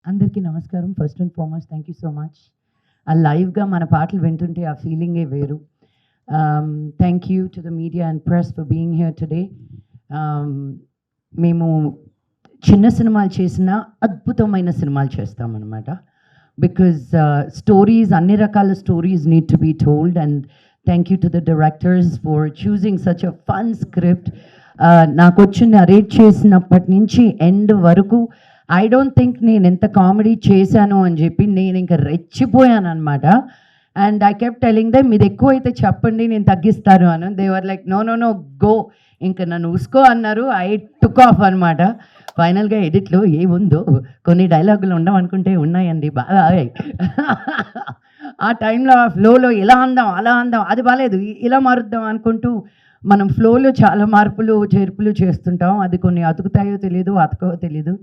అందరికీ నమస్కారం. First and foremost thank you so much. ఆ లైవ్గా మన పాటలు వింటుంటే ఆ ఫీలింగే వేరు. Thank you to the media and press for being here today. మేము చిన్న సినిమాలు చేసినా అద్భుతమైన సినిమాలు చేస్తామన్నమాట. బికాజ్ స్టోరీస్, అన్ని రకాల stories need to be told. And thank you to the directors for choosing such a fun script. నాకు వచ్చి నరేట్ చేసినప్పటి నుంచి ఎండ్ వరకు ఐ డోంట్ థింక్ నేను ఎంత కామెడీ చేశాను అని చెప్పి నేను ఇంకా రెచ్చిపోయాను అనమాట. And I kept telling them, ఇది ఎక్కువ అయితే చెప్పండి, నేను తగ్గిస్తాను అని. They were like no no no go, ఇంకా నన్ను ఉసుకో అన్నారు. ఐ టుక్ ఆఫ్ అనమాట. ఫైనల్గా ఎడిట్లో ఏముందో కొన్ని డైలాగులు ఉండవనుకుంటే ఉన్నాయండి, బాగా ఆ టైంలో ఆ ఫ్లోలో ఇలా అందాం అలా అందాం, అది బాగాలేదు ఇలా మారుద్దాం అనుకుంటూ మనం ఫ్లోలో చాలా మార్పులు చేర్పులు చేస్తుంటాం. అది కొన్ని అతుకుతాయో తెలీదు, అతకవో తెలీదు.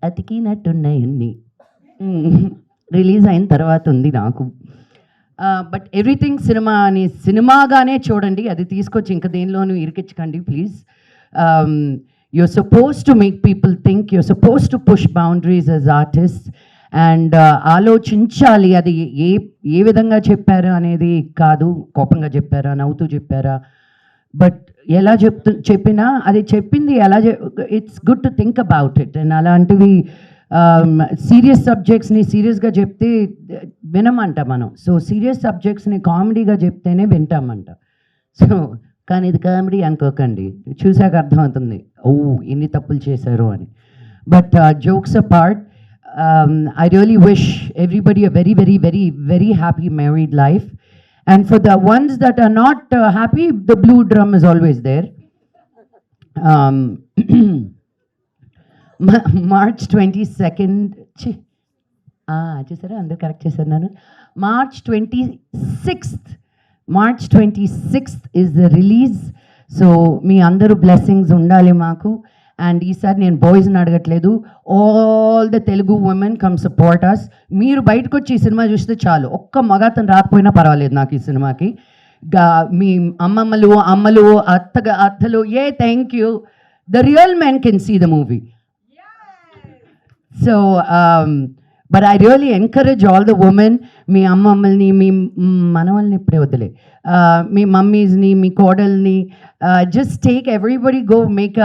అతికినట్టున్నాయన్ని రిలీజ్ అయిన తర్వాత ఉంది నాకు. బట్ ఎవ్రీథింగ్ సినిమా అని సినిమాగానే చూడండి, అది తీసుకొచ్చి ఇంకా దేనిలోనూ ఇరికించకండి please. You're suppose to make people think, you're suppose to push boundaries as artist. And ఆలోచించాలి అది ఏ విధంగా చెప్పారు అనేది కాదు, కోపంగా చెప్పారా, నవ్వుతూ చెప్పారా, బట్ ఎలా చెప్పినా అది చెప్పింది ఎలా it's good to think about it. And అలాంటివి సీరియస్ సబ్జెక్ట్స్ని సీరియస్గా చెప్తే వినమంట మనం. సో సీరియస్ సబ్జెక్ట్స్ని కామెడీగా చెప్తేనే వింటామంట. సో కానీ ఇది కామెడీ అనుకోకండి, చూసాక అర్థమవుతుంది ఓ ఎన్ని తప్పులు చేశారు అని. But jokes apart, I really wish everybody a very, very, very, very happy married life. And for the ones that are not happy, the blue drum is always there. March 22nd, చూసారా అందరు correct చేశారు నన్ను. March 26th is the release. So మీ అందరూ blessings ఉండాలి మాకు. And ఈసారి నేను బాయ్స్ని అడగట్లేదు, all the Telugu women come support us. మీరు బయటకు వచ్చి ఈ సినిమా చూస్తే చాలు, ఒక్క మగాతను రాకపోయినా పర్వాలేదు నాకు ఈ సినిమాకి. మీ అమ్మలు అత్తలు thank you. The real men can see the movie. So but I really encourage all the women, మీ అమ్మమ్మల్ని, మీ మనవల్ని ఇప్పుడే వదిలే, మీ మమ్మీస్ని, మీ కోడల్ని, just take everybody, go make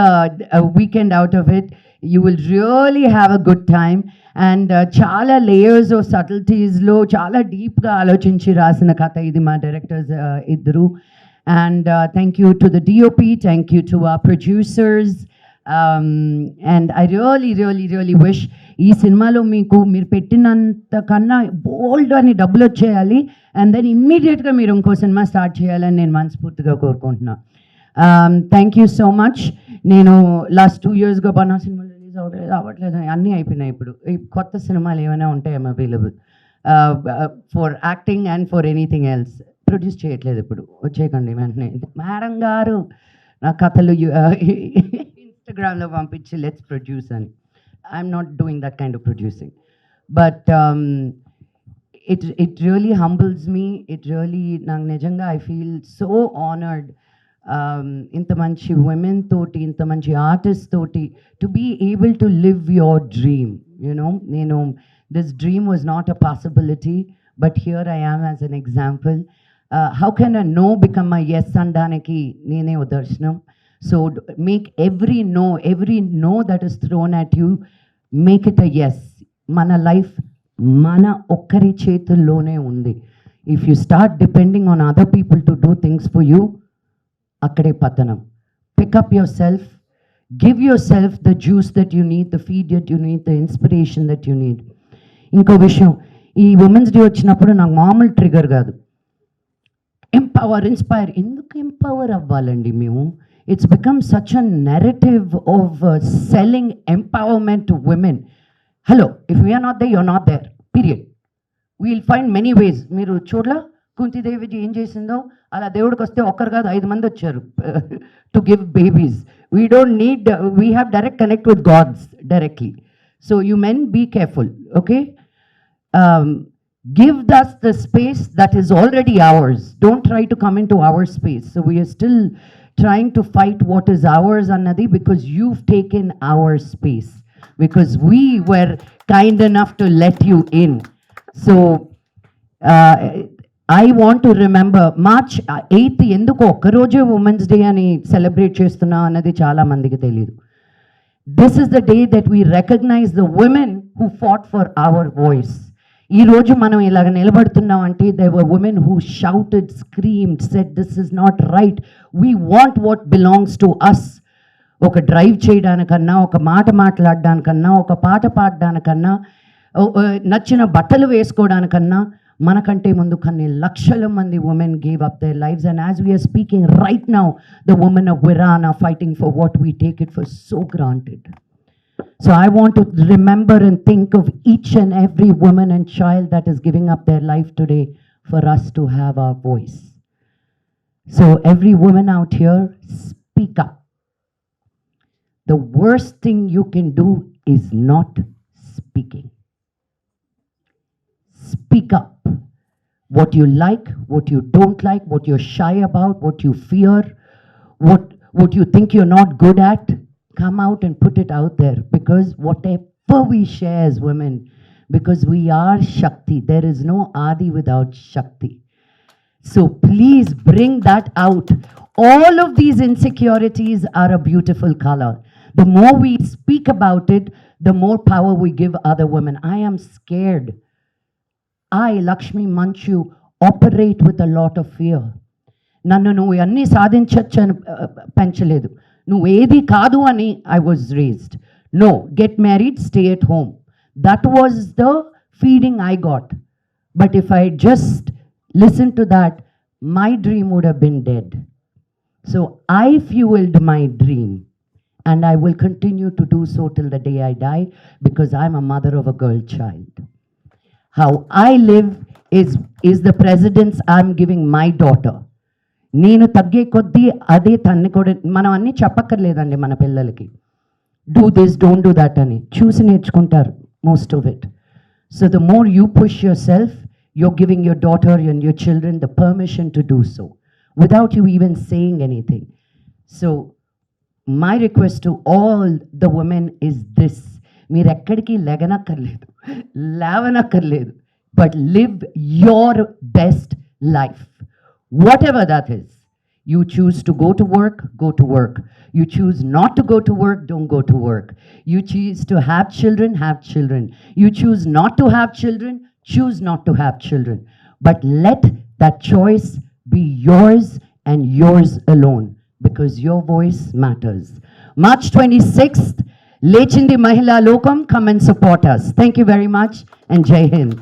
a weekend out of it. You will really have a good time. And చాలా layers of సటిల్టీస్లో చాలా డీప్గా ఆలోచించి రాసిన కథ ఇది మా డైరెక్టర్స్ ఇద్దరు. And thank you to the DOP, thank you to our producers. And I really wish ఈ సినిమాలో మీరు పెట్టినంత కన్నా బోల్డ్ అని డబ్బులు వచ్చేయాలి. అండ్ దెన్ ఇమ్మీడియట్గా మీరు ఇంకో సినిమా స్టార్ట్ చేయాలని నేను మనస్ఫూర్తిగా కోరుకుంటున్నాను. Thank you so much. నేను లాస్ట్ 2 yearsగా పన్నా సినిమాలు రిలీజ్ అవ్వట్లేదు, అన్నీ అయిపోయినాయి. ఇప్పుడు కొత్త సినిమాలు ఏమైనా ఉంటే I'm available for acting and for anything else. Produce చేయట్లేదు ఇప్పుడు, వచ్చేయకండి వెంటనే మేడం గారు నా కథలు ఇన్స్టాగ్రామ్లో పంపించి లెట్స్ ప్రొడ్యూస్ అని. I'm not doing that kind of producing. But it really humbles me. It really నాకు నిజంగా ఐ ఫీల్ సో ఆనర్డ్. ఇంత మంచి ఉమెన్ తోటి, ఇంత మంచి ఆర్టిస్ట్ తోటి to be able to live your dream. నేను this dream was not a possibility, but here I am as an example. How can a no become a yes అనడానికి నేనే ఉదర్శనం. So make every no that is thrown at you, make it a yes. మన life మన ఒక్కరి చేతుల్లోనే ఉంది. If you start depending on other people to do things for you, అక్కడే పతనం. Pick up your self, give your self the juice that you need, the feed that you need, the inspiration that you need. ఇంకో విషయం, ఈ women's day వచ్చినప్పుడు నాకు మామూలు trigger కాదు, inspire. ఎందుకు ఎంపవర్ అవ్వాలండి మేము? It's become such a narrative of selling empowerment to women. Hello, if we're not there, you're not there, period. We'll find many ways. మీరు చూడలా కుంతిదేవి ఏం చేసిందో, అలా దేవుడికి వస్తే ఒక్కరు కాదు 5 మంది వచ్చారు to give babies. We don't need, we have direct connect with gods directly. So you men be careful, okay? Give us the space that is already ours. Don't try to come into our space. So we are still trying to fight what is ours, Annadi, because you've taken our space. because we were kind enough to let you in. So uh, I want to remember March 8th ఎందుకు ఒక్కరోజే women's day అని celebrate చేస్తున్నా అన్నది చాలా మందికి తెలియదు. This is the day that we recognize the women who fought for our voice. ఈ రోజు మనం ఇలాగ నిలబడుతున్నాం అంటే there were women who shouted, screamed, said this is not right. We want what belongs to us. ఒక drive చేయడానికన్నా, ఒక మాట మాట్లాడడానికన్నా, ఒక పాట పాడడానికన్నా, నచ్చిన బట్టలు వేసుకోవడానికన్నా మనకంటే ముందు కొన్ని లక్షల మంది women gave up their lives, and as we are speaking right now, the women of Iran are fighting for what we take it for so granted. So I want to remember and think of each and every woman and child that is giving up their life today for us to have our voice. So every woman out here, speak up. The worst thing you can do is not speaking. Speak up. What you like, what you don't like, what you're shy about, what you fear, what you think you're not good at, come out and put it out there, because whatever we share as women, because we are Shakti, there is no Adi without Shakti. So please bring that out. All of these insecurities are a beautiful color. The more we speak about it, the more power we give other women. I am scared. I, Lakshmi Manchu, operate with a lot of fear. నన్ను నువ్వు అన్నీ సాధించచ్చు అని పెంచలేదు. నువ్వు ఏది కాదు అని I was raised. No, get married, stay at home. That was the feeding I got. But if I just listened to that, my dream would have been dead. So I fueled my dream, and I will continue to do so till the day I die, because I'm a mother of a girl child. How I live is the precedence I'm giving my daughter. నేను తగ్గే కొద్దీ అదే తన్ని కూడా మనం అన్నీ చెప్పక్కర్లేదండి మన పిల్లలకి. Do this, don't do that అని చూసి నేర్చుకుంటారు most of it. So the more you push your self, you're giving your daughter and your children the permission to do so without you even saying anything. So my request to all the women is this: మీరు ఎక్కడికి లెగనక్కర్లేదు, లేవనక్కర్లేదు, but live your best life, whatever that is. You choose to go to work, go to work. You choose not to go to work, don't go to work. You choose to have children, have children. You choose not to have children, choose not to have children. But let that choice be yours and yours alone, because your voice matters. March 26th, Lechindi Mahila Lokam, come and support us. Thank you very much, and Jai Hind.